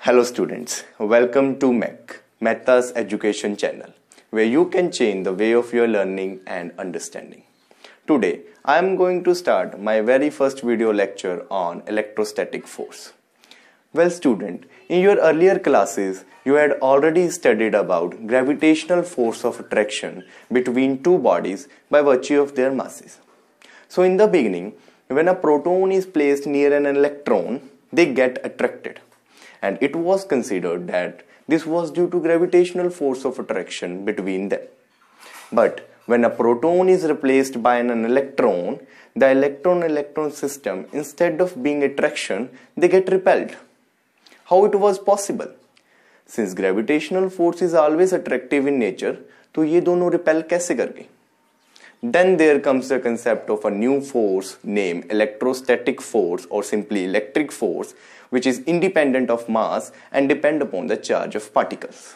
Hello students, welcome to MEC, Mehta's Education Channel, where you can change the way of your learning and understanding. Today, I am going to start my very first video lecture on electrostatic force. Well student, in your earlier classes, you had already studied about gravitational force of attraction between two bodies by virtue of their masses. So in the beginning, when a proton is placed near an electron, they get attracted. And it was considered that this was due to gravitational force of attraction between them. But when a proton is replaced by an electron, the electron-electron system, instead of being attraction, they get repelled. How it was possible? Since gravitational force is always attractive in nature, तो ये दोनों repel कैसे कर गई? Then there comes the concept of a new force named electrostatic force or simply electric force, which is independent of mass and depend upon the charge of particles.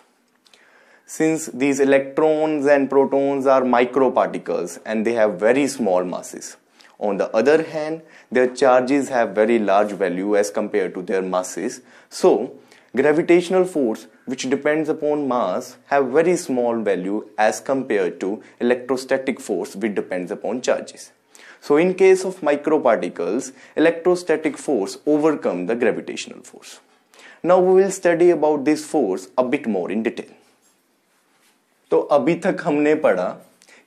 Since these electrons and protons are microparticles and they have very small masses, on the other hand, their charges have very large value as compared to their masses. So, gravitational force, which depends upon mass, have very small value as compared to electrostatic force, which depends upon charges. So in case of microparticles, electrostatic force overcomes the gravitational force. Now we will study about this force a bit more in detail. तो अभी तक हमने पढ़ा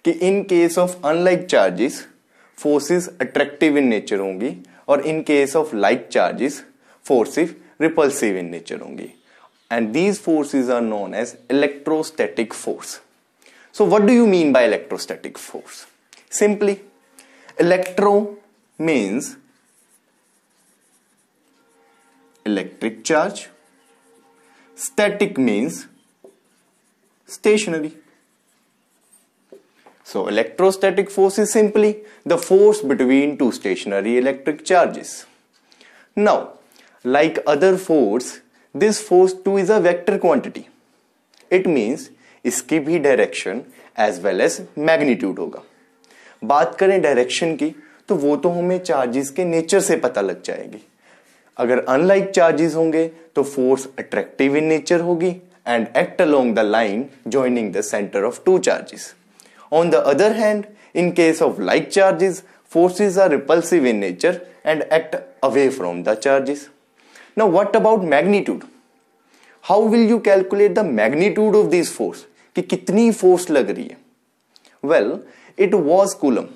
कि in case of unlike charges, forces attractive in nature होंगी और in case of like charges, forces repulsive in nature होंगी. And these forces are known as electrostatic force. So what do you mean by electrostatic force? Simply, electro means electric charge, static means stationary. So electrostatic force is simply the force between two stationary electric charges. Now, like other force, this force too is a vector quantity. It means इसकी भी direction as well as magnitude होगा. बात करें direction की तो वो तो हमें चार्जेस के नेचर से पता लग जाएगी. अगर अनलाइक चार्जेस होंगे तो फोर्स अट्रैक्टिव इन नेचर होगी and act along the line joining the centre of two charges. On the other hand, in case of like charges, forces are repulsive in nature and act away from the charges. Now what about magnitude? How will you calculate the magnitude of this force? कि कितनी force लग रही है? Well, it was Coulomb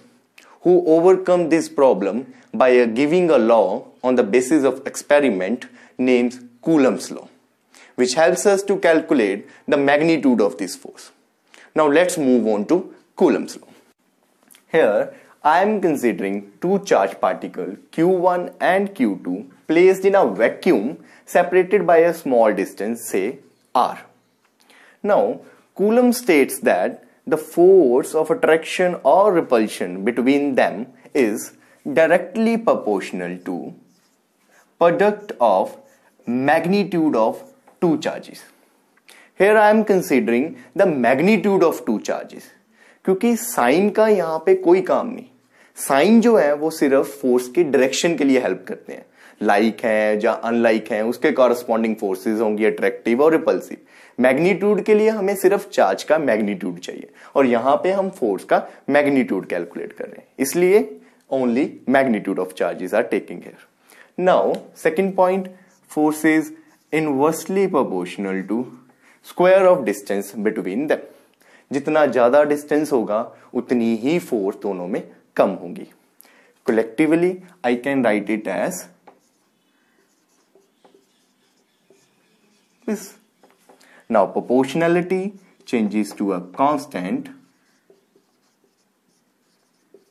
who overcome this problem by giving a law on the basis of experiment named Coulomb's law, which helps us to calculate the magnitude of this force. Now let's move on to Coulomb's law. Here I am considering two charged particles Q1 and Q2 placed in a vacuum separated by a small distance, say R. Now Coulomb states that the force of attraction or repulsion between them is directly proportional to product of magnitude of two charges. Here I am considering the magnitude of two charges, क्योंकि sign का यहाँ पे कोई काम नहीं. Sign जो है वो सिर्फ फोर्स के डायरेक्शन के लिए हेल्प करते हैं. लाइक है या अनलाइक है उसके कॉरस्पॉन्डिंग फोर्सेस होंगी अट्रैक्टिव और रिपल्सिव. मैग्नीट्यूड के लिए हमें सिर्फ चार्ज का मैग्नीट्यूड चाहिए और यहां पे हम फोर्स का मैग्नीट्यूड कैलकुलेट कर रहे हैं, इसलिए only magnitude of charges are taking here. Now second point, force is inversely proportional to square of distance between them. जितना ज्यादा डिस्टेंस होगा उतनी ही फोर्स दोनों में कम होगी. Collectively, I can write it as this. Now, proportionality changes to a constant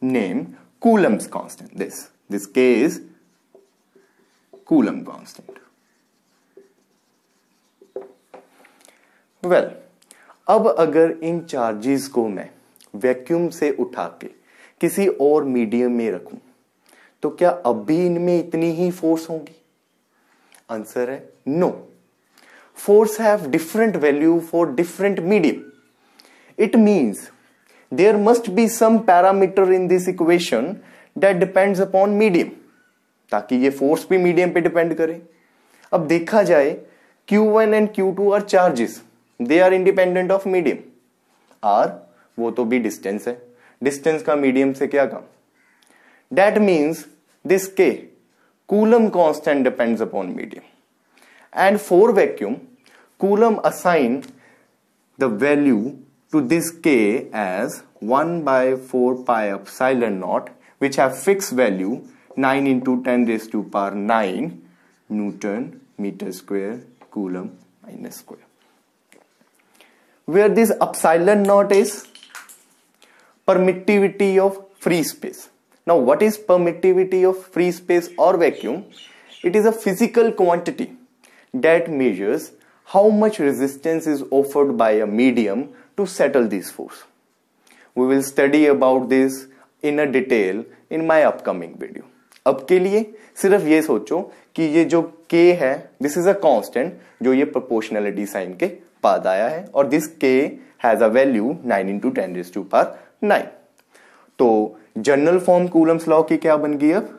named Coulomb's constant. This K is Coulomb constant. Well, अब अगर इन charges को मैं वैक्यूम से उठा के किसी और मीडियम में रखूं तो क्या अब भी इनमें इतनी ही फोर्स होगी? आंसर है no. Force have different value for different medium. It means there must be some parameter in this equation that depends upon medium, ताकि ये फोर्स भी मीडियम पे डिपेंड करे. अब देखा जाए Q1 and Q2 are charges. They are independent of medium. R, वो तो भी डिस्टेंस है, डिस्टेंस का मीडियम से क्या काम. That means this K, Coulomb constant depends upon medium. And for vacuum, Coulomb assign the value to this K as 1 by 4 pi epsilon naught, which have fixed value 9 into 10 raised to power 9 Newton meter square Coulomb minus square. Where this epsilon naught is permittivity of free space. Now, what is permittivity of free space or vacuum? It is a physical quantity that measures how much resistance is offered by a medium to settle this force. We will study about this in a detail in my upcoming video. अब के लिए सिर्फ ये सोचो कि ये जो K है, this is a constant जो ये proportionality sign के बाद आया है, और this K has a value 9 into 10 raised to power 9. तो जनरल फॉर्म कूलम्स लॉ की क्या बन गई अब?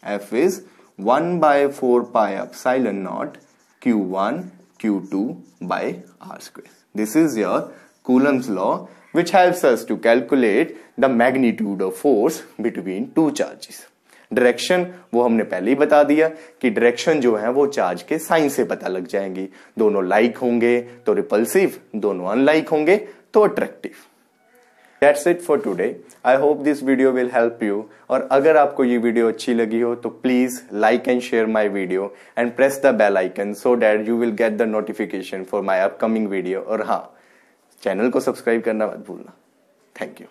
F is 1 by 4 pi epsilon naught Q1 Q2 by R square. This is your Coulomb's law, which helps us to calculate the magnitude of force between two charges. Direction वो हमने पहले ही बता दिया कि डायरेक्शन जो है वो चार्ज के साइन से पता लग जाएंगी. दोनों लाइक होंगे तो रिपल्सिव, दोनों अनलाइक होंगे तो attractive. That's it for today. I hope this video will help you. और अगर आपको ये वीडियो अच्छी लगी हो तो please like and share my video and press the bell icon so that you will get the notification for my upcoming video. और हाँ, चैनल को सब्सक्राइब करना मत भूलना. Thank you.